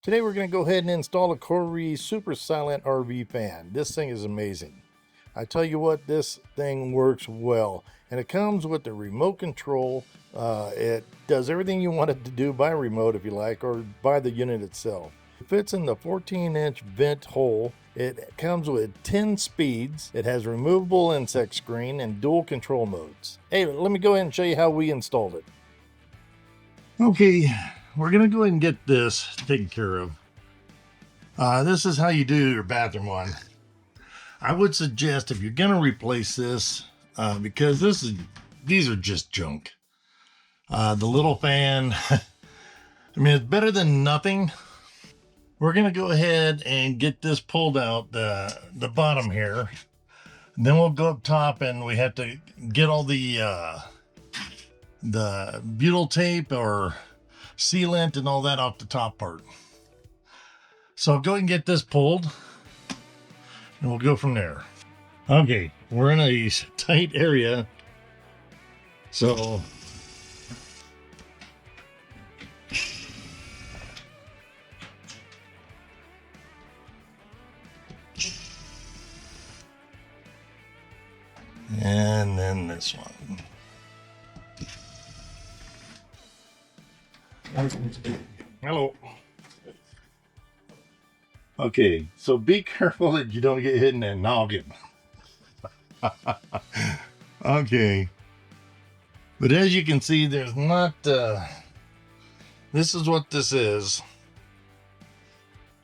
Today we're going to go ahead and install a Kohree super silent RV fan. This thing is amazing. I tell you what, this thing works well, and it comes with the remote control. It does everything you want it to do by remote if you like, or by the unit itself. It fits in the 14-inch vent hole. It comes with 10 speeds. It has removable insect screen and dual control modes. Hey, let me go ahead and show you how we installed it. Okay, we're gonna go ahead and get this taken care of. This is how you do your bathroom one. I would suggest if you're gonna replace this, because these are just junk. The little fan, I mean, it's better than nothing. We're gonna go ahead and get this pulled out, the bottom here. And then we'll go up top, and we have to get all the butyl tape or sealant and all that off the top part. So go ahead and get this pulled, and we'll go from there. Okay, we're in a tight area, so and then this one. Hello. Okay, so be careful that you don't get hit in that noggin. Okay, but as you can see, there's not this is what this is.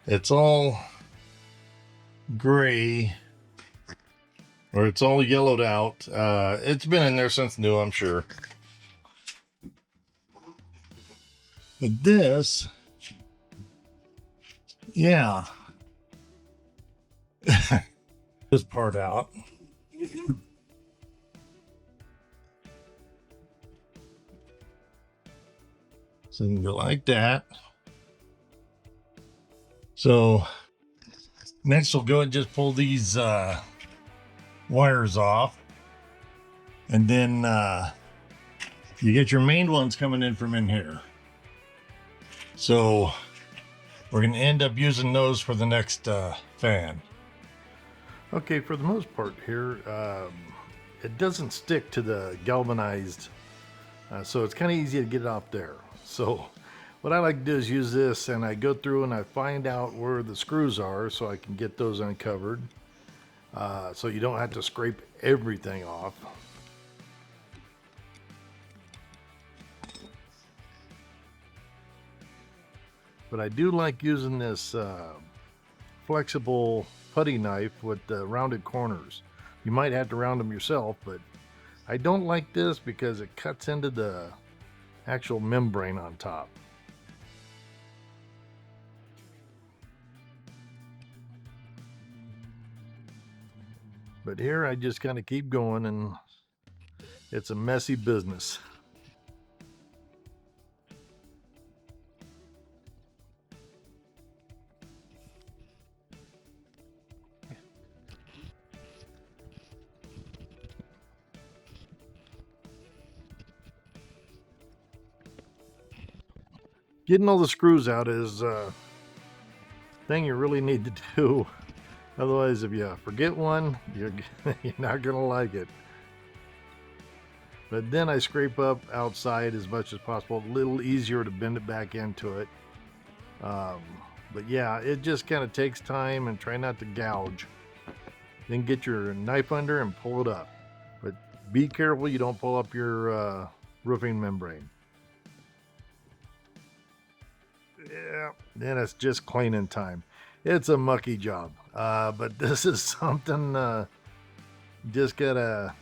It's all gray, or it's all yellowed out. It's been in there since new, I'm sure. But this, yeah, this part out. So you can go like that. So next we'll go and just pull these wires off, and then you get your main ones coming in from in here. So we're going to end up using those for the next fan. Okay, for the most part here, it doesn't stick to the galvanized, so it's kind of easy to get it off there. So what I like to do is use this, and I go through and I find out where the screws are so I can get those uncovered, so you don't have to scrape everything off. But I do like using this flexible putty knife with the rounded corners. You might have to round them yourself, but I don't like this because it cuts into the actual membrane on top. But here I just kind of keep going, and it's a messy business. Getting all the screws out is a thing you really need to do. Otherwise, if you forget one, you're not gonna like it. But then I scrape up outside as much as possible. A little easier to bend it back into it. But yeah, it just kind of takes time, and try not to gouge. Then get your knife under and pull it up. But be careful you don't pull up your roofing membrane. Yeah, then it's just cleaning time. It's a mucky job, but this is something just gotta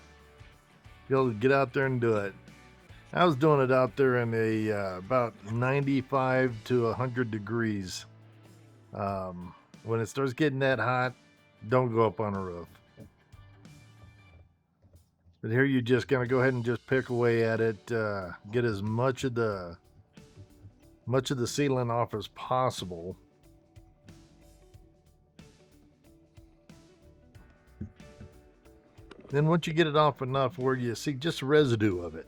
be able to get out there and do it. I was doing it out there in a about 95 to 100 degrees. When it starts getting that hot, don't go up on a roof. But here you just gonna go ahead and just pick away at it, get as much of the sealant off as possible. Then once you get it off enough where you see just residue of it,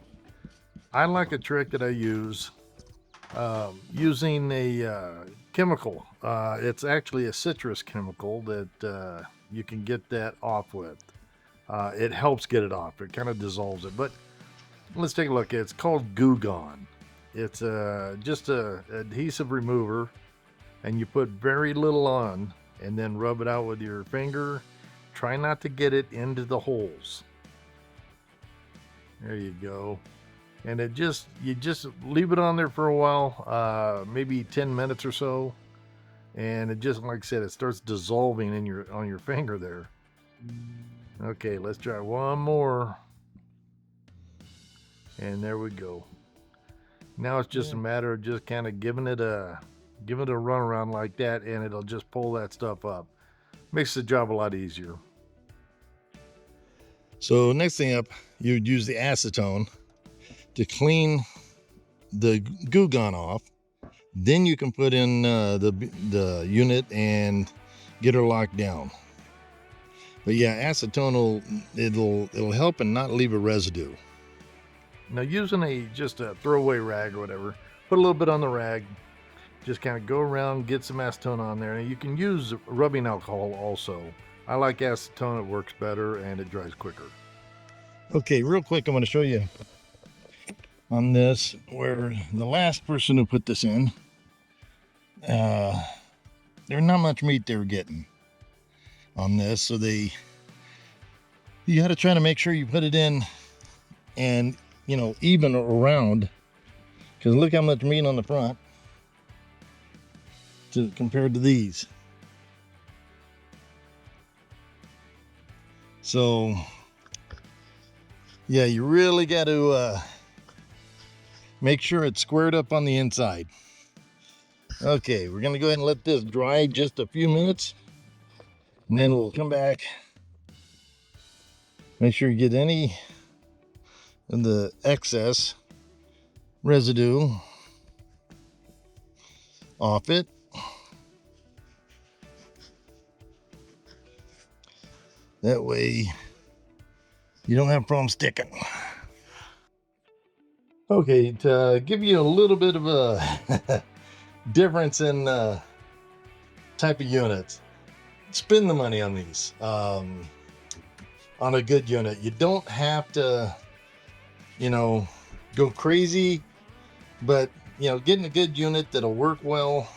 I like a trick that I use, using a chemical. It's actually a citrus chemical that you can get that off with. It helps get it off. It kind of dissolves it. But let's take a look. It's called Goo Gone. It's just a adhesive remover, and you put very little on, and then rub it out with your finger. Try not to get it into the holes. There you go. And you just leave it on there for a while, maybe 10 minutes or so, and it just, like I said, it starts dissolving on your finger there. Okay, let's try one more, and there we go. Now it's just a matter of just kind of giving it a run around like that, and it'll just pull that stuff up. Makes the job a lot easier. So next thing up, you'd use the acetone to clean the Goo Gone off. Then you can put in the unit and get her locked down. But yeah, acetone it'll help and not leave a residue. Now, using just a throwaway rag or whatever, put a little bit on the rag, just kind of go around, get some acetone on there. And you can use rubbing alcohol also. I like acetone, it works better and it dries quicker. Okay, real quick, I'm going to show you on this where the last person who put this in, there's not much meat they were getting on this. So you got to try to make sure you put it in and, even around, because look how much meat on the front compared to these. So yeah, you really got to make sure it's squared up on the inside. Okay, we're gonna go ahead and let this dry just a few minutes, and then we'll come back. Make sure you get any of the excess residue off it. That way you don't have problems sticking. Okay, to give you a little bit of a difference in type of units, spend the money on these. On a good unit, you don't have to, go crazy, but getting a good unit that'll work well.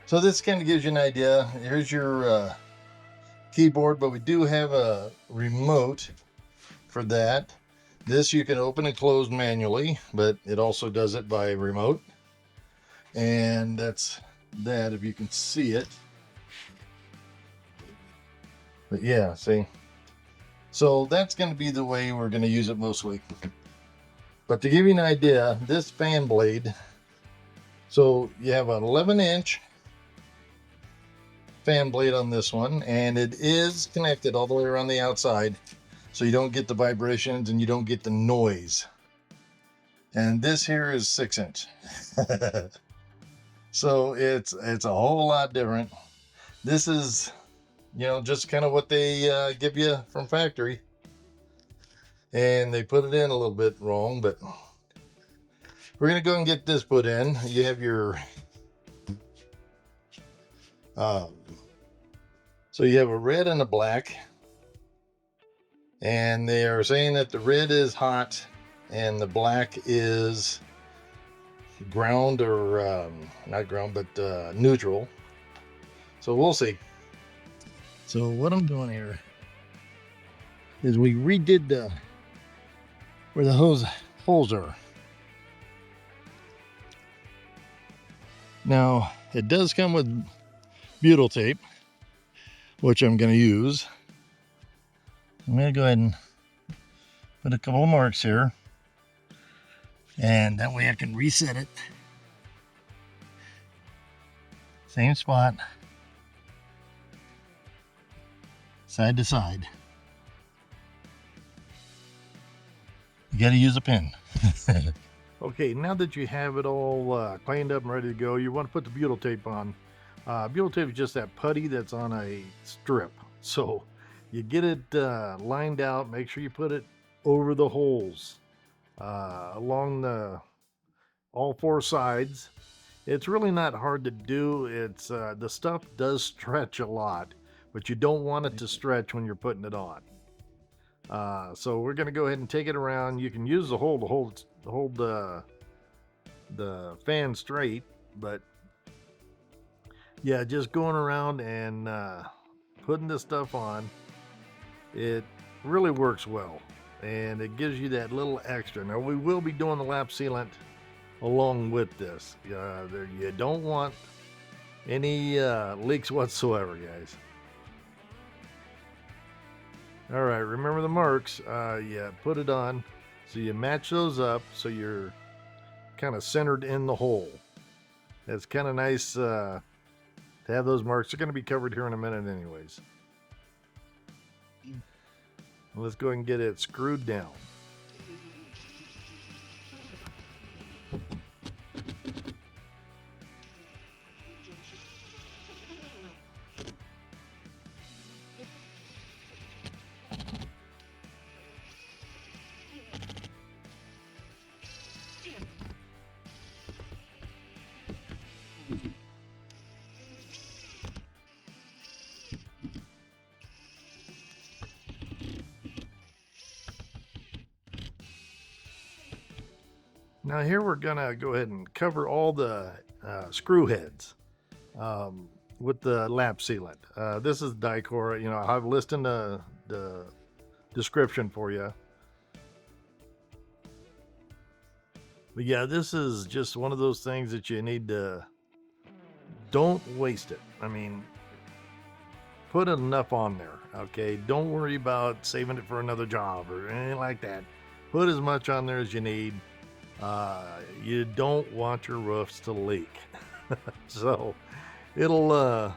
So this kind of gives you an idea. Here's your keyboard, but we do have a remote for that. This you can open and close manually, but it also does it by remote. And that's that, if you can see it. But yeah, see. So that's going to be the way we're going to use it mostly. But to give you an idea, this fan blade, so you have an 11-inch fan blade on this one, and it is connected all the way around the outside, so you don't get the vibrations and you don't get the noise. And this here is 6-inch. So it's a whole lot different. This is, just kind of what they give you from factory. And they put it in a little bit wrong, but we're going to go and get this put in. You have your, so you have a red and a black. And they are saying that the red is hot and the black is ground, or not ground, but neutral. So we'll see. So what I'm doing here is we redid where the holes are. Now it does come with butyl tape, which I'm going to use. I'm going to go ahead and put a couple of marks here, and that way I can reset it. Same spot, side to side. You got to use a pin. Okay, now that you have it all cleaned up and ready to go, you want to put the butyl tape on. Butyl tape is just that putty that's on a strip. So you get it lined out, make sure you put it over the holes along all four sides, It's really not hard to do. It's the stuff does stretch a lot, but you don't want it to stretch when you're putting it on. So we're going to go ahead and take it around. You can use the hole to hold the fan straight, but yeah, just going around and putting this stuff on, it really works well, and it gives you that little extra. Now we will be doing the lap sealant along with this. You don't want any leaks whatsoever, guys. All right, remember the marks. Yeah, put it on so you match those up so you're kind of centered in the hole. It's kind of nice to have those marks. They're going to be covered here in a minute anyways. Let's go ahead and get it screwed down. Now here we're gonna go ahead and cover all the screw heads with the lap sealant. This is Dicor. You know, I have a list in the description for you. But yeah, this is just one of those things that you need to, don't waste it. I mean, put enough on there, okay? Don't worry about saving it for another job or anything like that. Put as much on there as you need. You don't want your roofs to leak. So it'll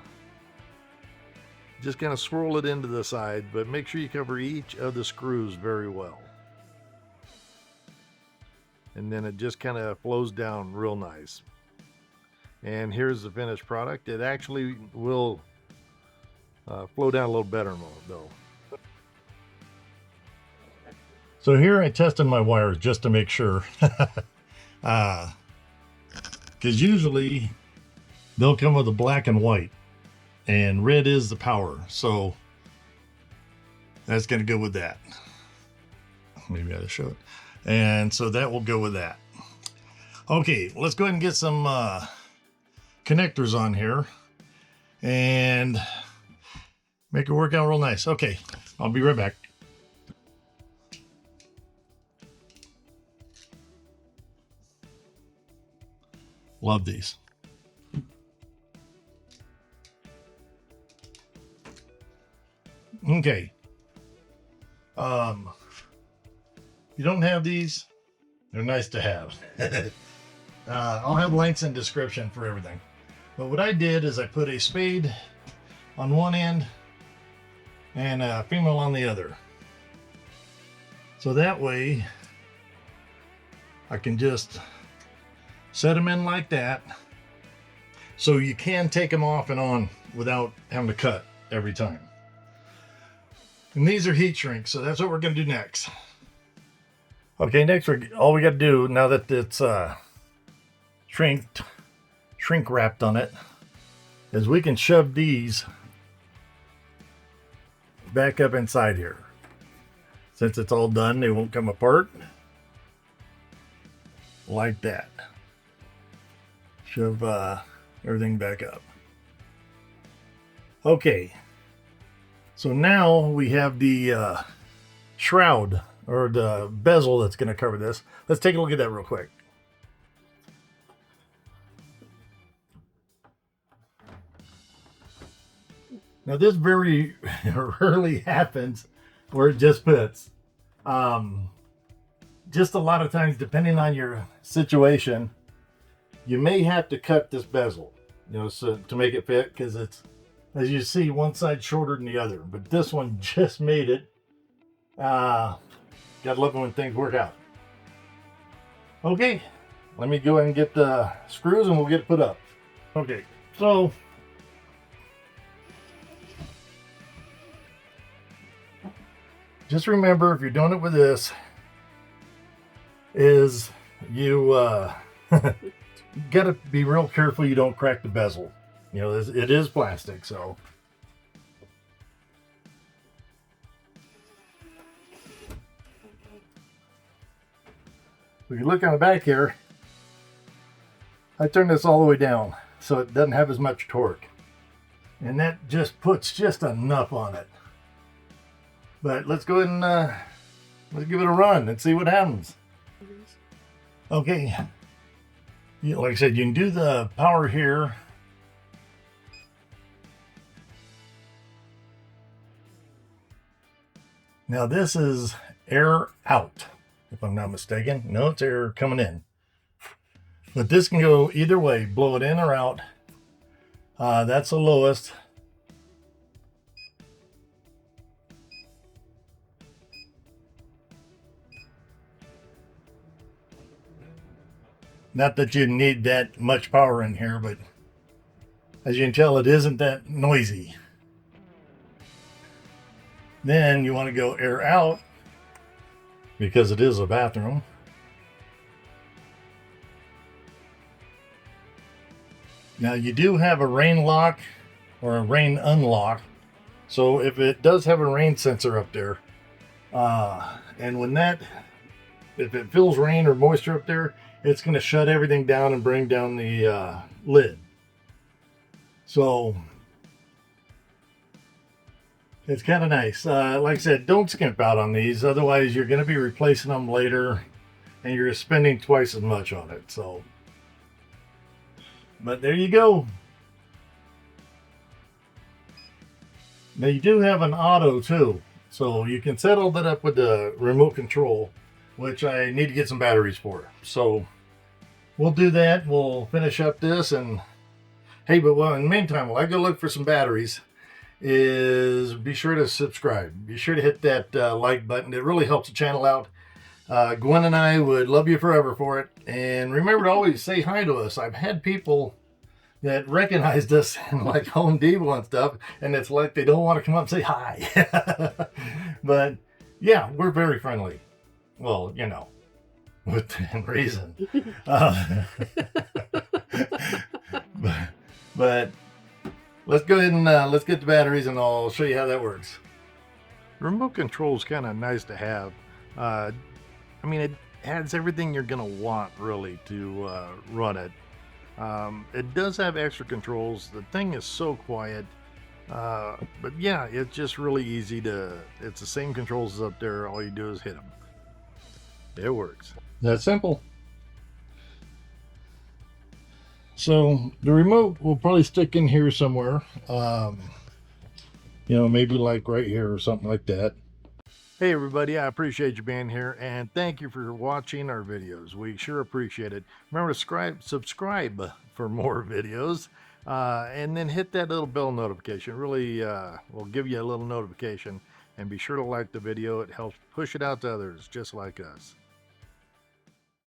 just kind of swirl it into the side, but make sure you cover each of the screws very well. And then it just kind of flows down real nice. And here's the finished product. It actually will flow down a little better though. So here I tested my wires just to make sure. Because usually they'll come with a black and white, and red is the power. So that's going to go with that. Maybe I ought to show it. And so that will go with that. Okay, let's go ahead and get some connectors on here and make it work out real nice. Okay, I'll be right back. Love these. Okay. You don't have these, they're nice to have. I'll have links in description for everything. But what I did is I put a spade on one end and a female on the other. So that way I can just set them in like that, so you can take them off and on without having to cut every time. And these are heat shrinks, so that's what we're going to do next. Okay, next all we got to do, now that it's shrink wrapped on it, is we can shove these back up inside here. Since it's all done, they won't come apart. Like that. Shove everything back up. Okay, so now we have the shroud or the bezel that's going to cover this. Let's take a look at that real quick. Now this very rarely happens where it just fits. Just a lot of times, depending on your situation, you may have to cut this bezel, you know, so to make it fit, because it's, as you see, one side shorter than the other. But this one just made it. Gotta love it when things work out. Okay, let me go ahead and get the screws and we'll get it put up. Okay, so just remember, if you're doing it with this, is you You gotta be real careful you don't crack the bezel. You know, it is plastic, so. If you look on the back here, I turned this all the way down so it doesn't have as much torque. And that just puts just enough on it. But let's go ahead and let's give it a run and see what happens. Okay. Like I said, you can do the power here. Now this is air out, if I'm not mistaken. No, it's air coming in. But this can go either way, blow it in or out. That's the lowest. Not that you need that much power in here, but as you can tell, it isn't that noisy. Then you want to go air out because it is a bathroom. Now you do have a rain lock or a rain unlock. So if it does have a rain sensor up there, and when if it feels rain or moisture up there, it's going to shut everything down and bring down the lid. So it's kind of nice. Like I said, don't skimp out on these. Otherwise, you're going to be replacing them later and you're spending twice as much on it. So, but there you go. Now you do have an auto too. So you can settle that up with the remote control, which I need to get some batteries for. So we'll do that. We'll finish up this, and hey, but in the meantime, while I go look for some batteries, is be sure to subscribe. Be sure to hit that like button. It really helps the channel out. Gwen and I would love you forever for it. And remember to always say hi to us. I've had people that recognized us in like Home Depot and stuff, and it's like they don't want to come up and say hi. But yeah, we're very friendly. Well, you know, within reason. But let's go ahead and let's get the batteries, and I'll show you how that works. Remote control is kind of nice to have. I mean, it has everything you're gonna want really to run it. It does have extra controls. The thing is so quiet. But yeah, it's just really easy it's the same controls as up there. All you do is hit them. It works. That's simple. So the remote will probably stick in here somewhere. You know, maybe like right here or something like that. Hey everybody, I appreciate you being here, and thank you for watching our videos. We sure appreciate it. Remember to subscribe for more videos, and then hit that little bell notification. It really will give you a little notification, and be sure to like the video. It helps push it out to others just like us.